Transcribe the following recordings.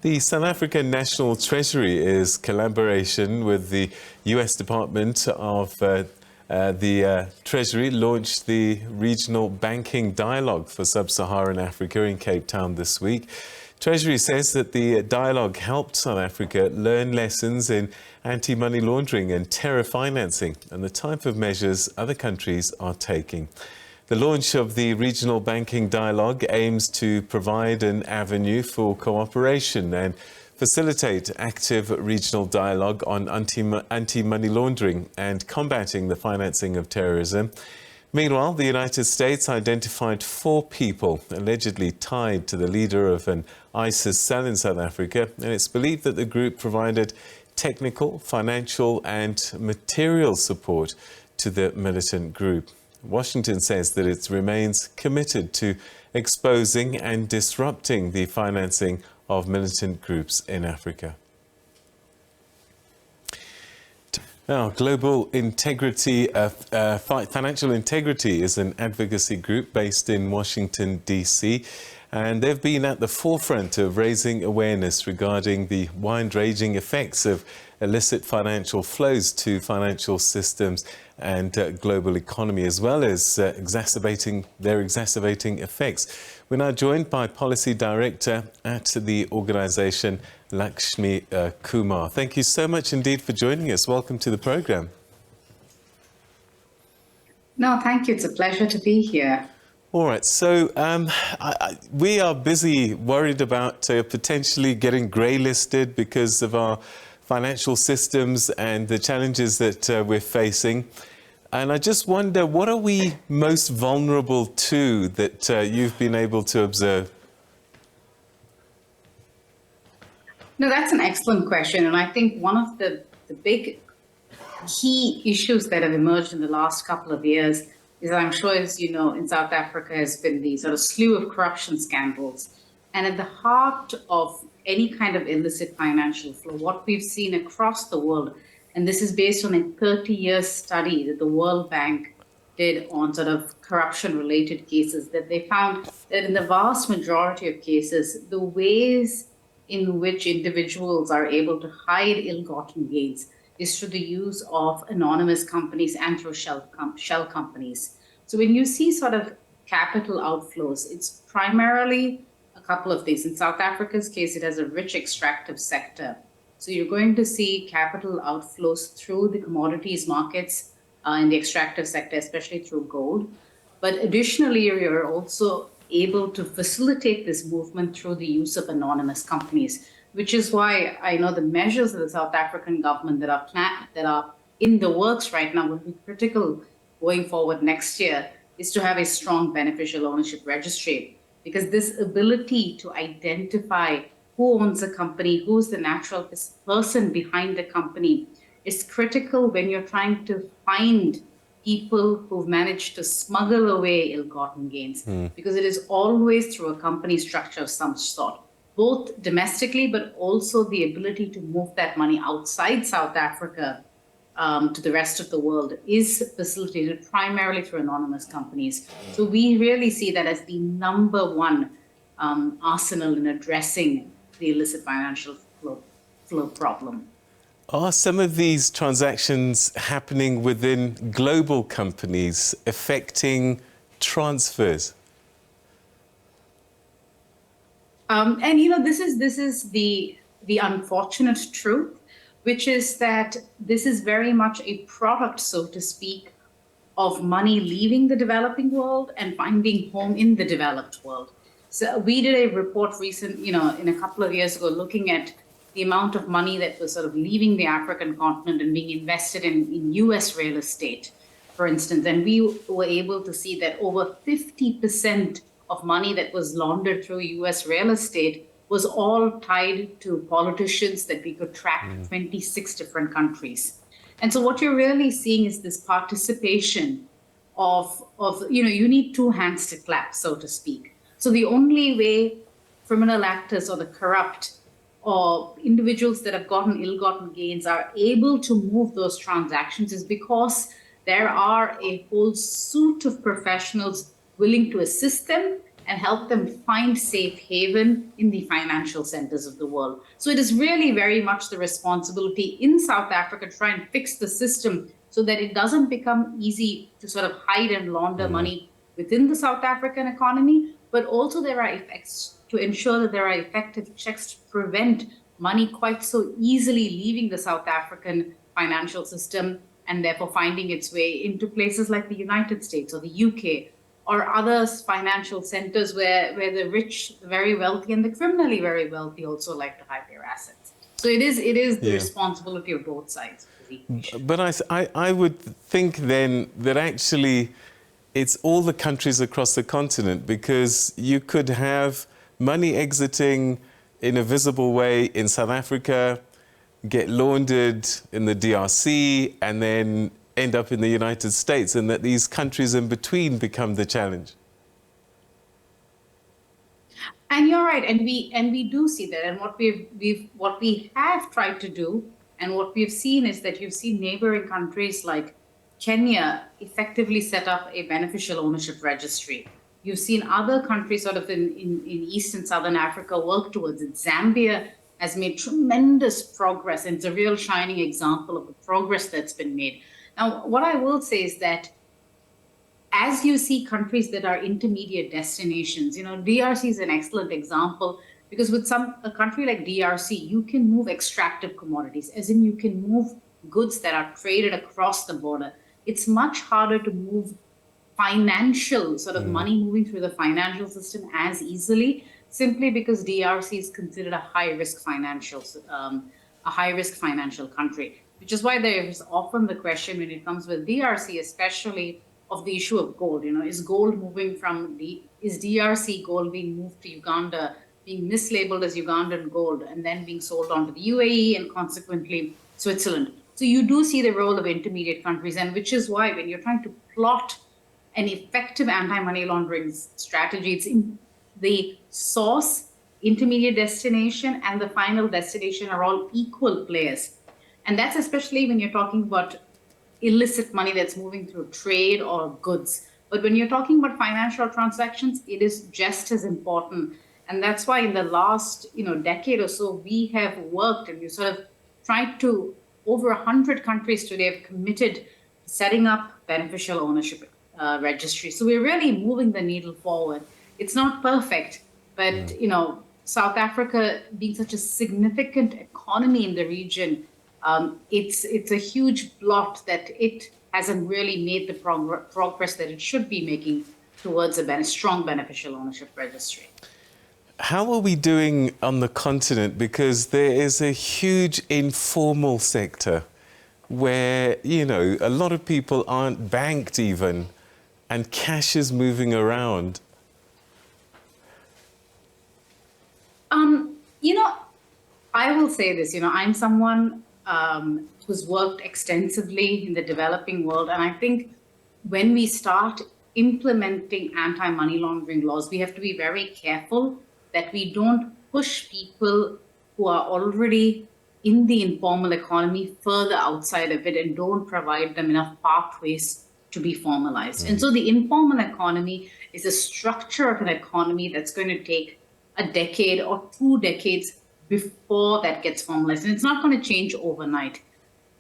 The South African National Treasury is collaboration with the US Department of the Treasury launched the Regional Banking Dialogue for Sub-Saharan Africa in Cape Town this week. Treasury says that the dialogue helped South Africa learn lessons in anti-money laundering and terror financing and the type of measures other countries are taking. The launch of the Regional Banking Dialogue aims to provide an avenue for cooperation and facilitate active regional dialogue on anti-money laundering and combating the financing of terrorism. Meanwhile, the United States identified 4 people allegedly tied to the leader of an ISIS cell in South Africa, and it's believed that the group provided technical, financial and material support to the militant group. Washington says that it remains committed to exposing and disrupting the financing of militant groups in Africa. Now, Global Integrity, Financial Integrity is an advocacy group based in Washington, D.C., and they've been at the forefront of raising awareness regarding the wide-ranging effects of illicit financial flows to financial systems and global economy, as well as exacerbating effects. We're now joined by Policy Director at the organisation, Lakshmi Kumar. Thank you so much indeed for joining us. Welcome to the programme. No, thank you. It's a pleasure to be here. All right, so we are busy worried about potentially getting grey-listed because of our financial systems and the challenges that we're facing. And I just wonder, what are we most vulnerable to that you've been able to observe? No, that's an excellent question. And I think one of the big key issues that have emerged in the last couple of years is, I'm sure as you know, in South Africa has been the sort of slew of corruption scandals. And at the heart of any kind of illicit financial flow, what we've seen across the world, and this is based on a 30-year study that the World Bank did on sort of corruption-related cases, that they found that in the vast majority of cases, the ways in which individuals are able to hide ill-gotten gains is through the use of anonymous companies and through shell companies. So when you see sort of capital outflows, it's primarily a couple of things. In South Africa's case, it has a rich extractive sector. So you're going to see capital outflows through the commodities markets in the extractive sector, especially through gold. But additionally, you're also able to facilitate this movement through the use of anonymous companies, which is why I know the measures of the South African government that are in the works right now will be critical going forward next year, is to have a strong beneficial ownership registry. Because this ability to identify who owns a company, who's the natural person behind the company, is critical when you're trying to find people who've managed to smuggle away ill-gotten gains, because it is always through a company structure of some sort, both domestically, but also the ability to move that money outside South Africa to the rest of the world is facilitated primarily through anonymous companies. So we really see that as the number one arsenal in addressing the illicit financial flow problem. Are some of these transactions happening within global companies affecting transfers? And you know, this is the unfortunate truth, which is that this is very much a product, so to speak, of money leaving the developing world and finding home in the developed world. So we did a report in a couple of years ago, looking at the amount of money that was sort of leaving the African continent and being invested in US real estate, for instance. And we were able to see that over 50% of money that was laundered through US real estate was all tied to politicians that we could track 26 different countries. And so what you're really seeing is this participation of you need 2 hands to clap, so to speak. So the only way criminal actors or the corrupt or individuals that have gotten ill-gotten gains are able to move those transactions is because there are a whole suite of professionals willing to assist them and help them find safe haven in the financial centers of the world. So it is really very much the responsibility in South Africa to try and fix the system so that it doesn't become easy to sort of hide and launder money within the South African economy, but also there are effects to ensure that there are effective checks to prevent money quite so easily leaving the South African financial system and therefore finding its way into places like the United States or the UK or other financial centers where the rich, the very wealthy, and the criminally very wealthy also like to hide their assets. So it is the responsibility of both sides. But I would think then that actually it's all the countries across the continent, because you could have money exiting in a visible way in South Africa, get laundered in the DRC, and then end up in the United States, and that these countries in between become the challenge. And you're right, and we do see that. And what we have tried to do, and what we've seen is that you've seen neighboring countries like Kenya effectively set up a beneficial ownership registry. You've seen other countries sort of in East and Southern Africa work towards it. Zambia has made tremendous progress, and it's a real shining example of the progress that's been made. Now, what I will say is that as you see countries that are intermediate destinations, DRC is an excellent example, because with a country like DRC, you can move extractive commodities, as in you can move goods that are traded across the border. It's much harder to move financial sort of money moving through the financial system as easily, simply because DRC is considered a high-risk financial country, which is why there is often the question when it comes with DRC, especially of the issue of gold. Is gold moving is DRC gold being moved to Uganda, being mislabeled as Ugandan gold, and then being sold on to the UAE and consequently Switzerland? So you do see the role of intermediate countries, and which is why when you're trying to plot an effective anti-money laundering strategy, it's in the source, intermediate destination, and the final destination are all equal players. And that's especially when you're talking about illicit money that's moving through trade or goods. But when you're talking about financial transactions, it is just as important. And that's why in the last decade or so, we have worked and we sort of tried to, over 100 countries today have committed to setting up beneficial ownership registry. So we're really moving the needle forward. It's not perfect, but South Africa being such a significant economy in the region, it's a huge blot that it hasn't really made the progress that it should be making towards a strong beneficial ownership registry. How are we doing on the continent? Because there is a huge informal sector where, a lot of people aren't banked even, and cash is moving around. I will say this, I'm someone who's worked extensively in the developing world. And I think when we start implementing anti-money laundering laws, we have to be very careful that we don't push people who are already in the informal economy further outside of it and don't provide them enough pathways to be formalized. And so the informal economy is a structure of an economy that's going to take a decade or 2 decades before that gets formalized. And it's not going to change overnight.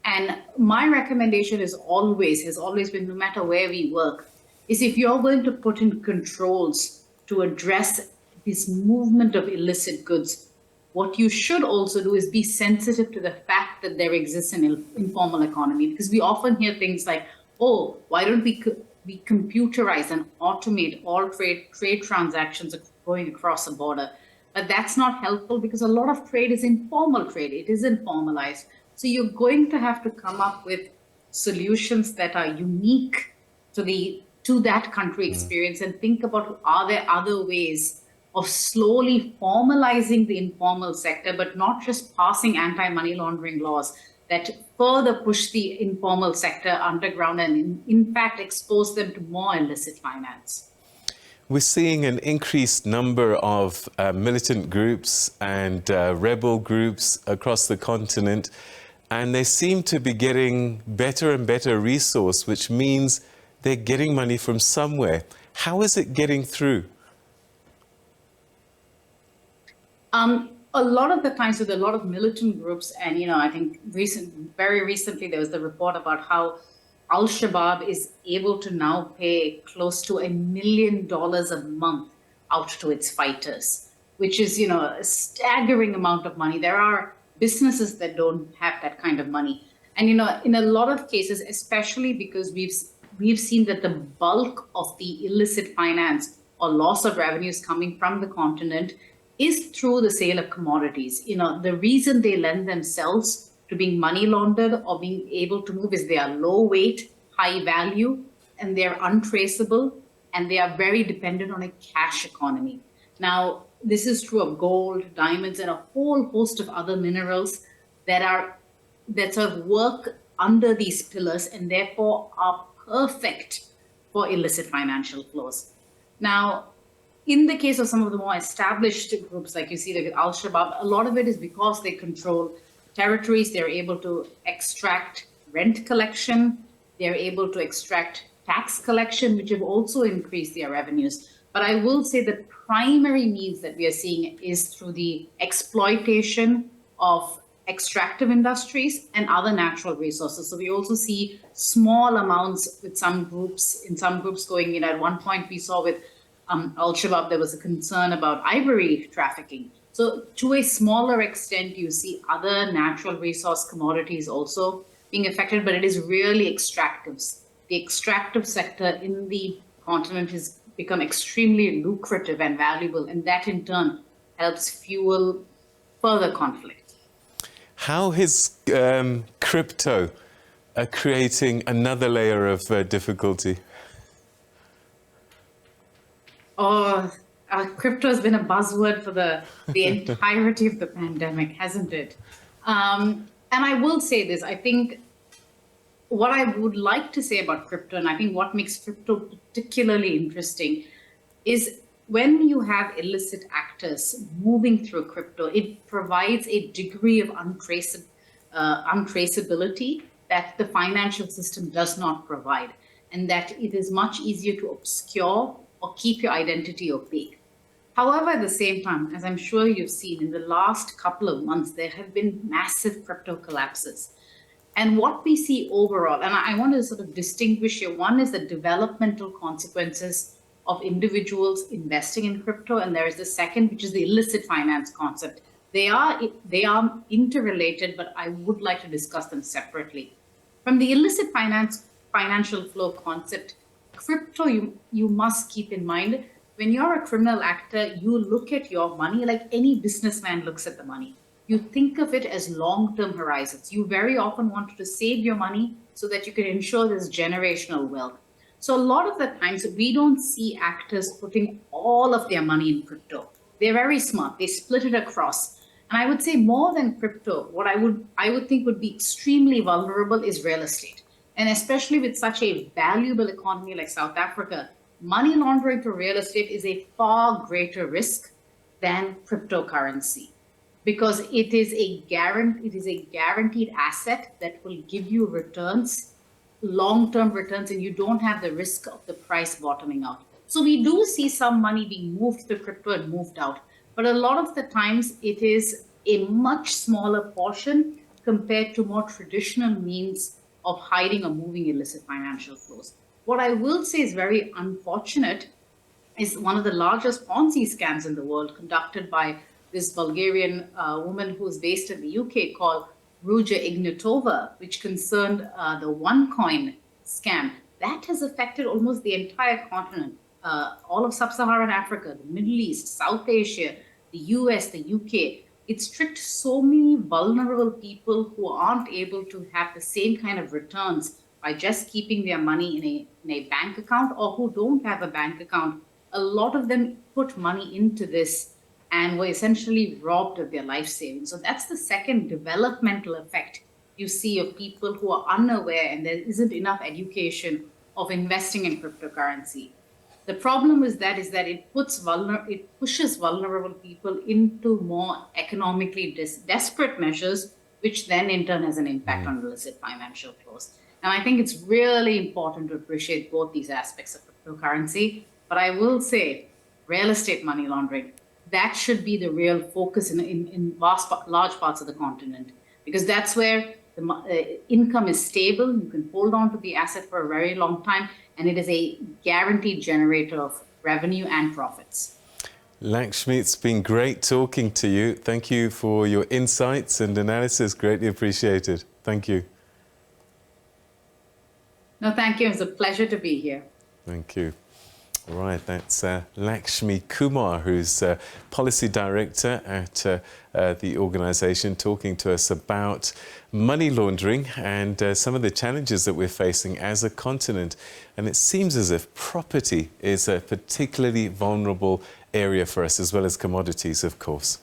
And my recommendation has always been, no matter where we work, is if you're going to put in controls to address this movement of illicit goods, what you should also do is be sensitive to the fact that there exists an informal economy. Because we often hear things like, oh, why don't we computerize and automate all trade transactions going across the border? But that's not helpful, because a lot of trade is informal trade. It isn't formalized. So you're going to have to come up with solutions that are unique to that country experience, and think about, are there other ways of slowly formalizing the informal sector, but not just passing anti-money laundering laws that further push the informal sector underground and in fact expose them to more illicit finance. We're seeing an increased number of militant groups and rebel groups across the continent, and they seem to be getting better and better resource, which means they're getting money from somewhere. How is it getting through? A lot of the times with a lot of militant groups, and I think very recently there was the report about how Al-Shabaab is able to now pay close to $1 million a month out to its fighters, which is a staggering amount of money. There are businesses that don't have that kind of money, and in a lot of cases, especially because we've seen that the bulk of the illicit finance or loss of revenues coming from the continent is through the sale of commodities. The reason they lend themselves to being money laundered or being able to move is they are low weight, high value, and they're untraceable, and they are very dependent on a cash economy. Now, this is true of gold, diamonds, and a whole host of other minerals that sort of work under these pillars and therefore are perfect for illicit financial flows. Now, in the case of some of the more established groups, like you see like Al-Shabaab, a lot of it is because they control territories. They're able to extract rent collection. They're able to extract tax collection, which have also increased their revenues. But I will say the primary means that we are seeing is through the exploitation of extractive industries and other natural resources. So we also see small amounts with some groups, going in. At one point we saw with Al-Shabaab, there was a concern about ivory trafficking. So to a smaller extent, you see other natural resource commodities also being affected, but it is really extractives. The extractive sector in the continent has become extremely lucrative and valuable, and that in turn helps fuel further conflict. How is crypto creating another layer of difficulty? Crypto has been a buzzword for the entirety of the pandemic, hasn't it? And I will say this, I think what I would like to say about crypto, and I think what makes crypto particularly interesting, is when you have illicit actors moving through crypto, it provides a degree of untraceability that the financial system does not provide, and that it is much easier to obscure or keep your identity opaque. However, at the same time, as I'm sure you've seen in the last couple of months, there have been massive crypto collapses. And what we see overall, and I want to sort of distinguish here, one is the developmental consequences of individuals investing in crypto, and there is the second, which is the illicit finance concept. They are interrelated, but I would like to discuss them separately. From the illicit financial flow concept, crypto, you must keep in mind, when you're a criminal actor, you look at your money like any businessman looks at the money. You think of it as long-term horizons. You very often want to save your money so that you can ensure there's generational wealth. So a lot of the times we don't see actors putting all of their money in crypto. They're very smart. They split it across. And I would say more than crypto, what I would think would be extremely vulnerable is real estate. And especially with such a valuable economy like South Africa, money laundering to real estate is a far greater risk than cryptocurrency, because it is a guaranteed asset that will give you returns, long-term returns, and you don't have the risk of the price bottoming out. So we do see some money being moved to crypto and moved out, but a lot of the times it is a much smaller portion compared to more traditional means of hiding or moving illicit financial flows. What I will say is very unfortunate is one of the largest Ponzi scams in the world, conducted by this Bulgarian woman who is based in the UK, called Ruja Ignatova, which concerned the OneCoin scam. That has affected almost the entire continent, all of sub-Saharan Africa, the Middle East, South Asia, the US, the UK. It's tricked so many vulnerable people who aren't able to have the same kind of returns by just keeping their money in a bank account, or who don't have a bank account. A lot of them put money into this and were essentially robbed of their life savings. So that's the second developmental effect you see of people who are unaware and there isn't enough education of investing in cryptocurrency. The problem with that is that it pushes vulnerable people into more economically desperate measures, which then in turn has an impact on illicit financial flows. And I think it's really important to appreciate both these aspects of cryptocurrency. But I will say, real estate money laundering, that should be the real focus in large parts of the continent, because that's where the income is stable. You can hold on to the asset for a very long time, and it is a guaranteed generator of revenue and profits. Lakshmi, it's been great talking to you. Thank you for your insights and analysis. Greatly appreciated. Thank you. No, thank you. It was a pleasure to be here. Thank you. All right, that's Lakshmi Kumar, who's Policy Director at the organisation, talking to us about money laundering and some of the challenges that we're facing as a continent. And it seems as if property is a particularly vulnerable area for us, as well as commodities, of course.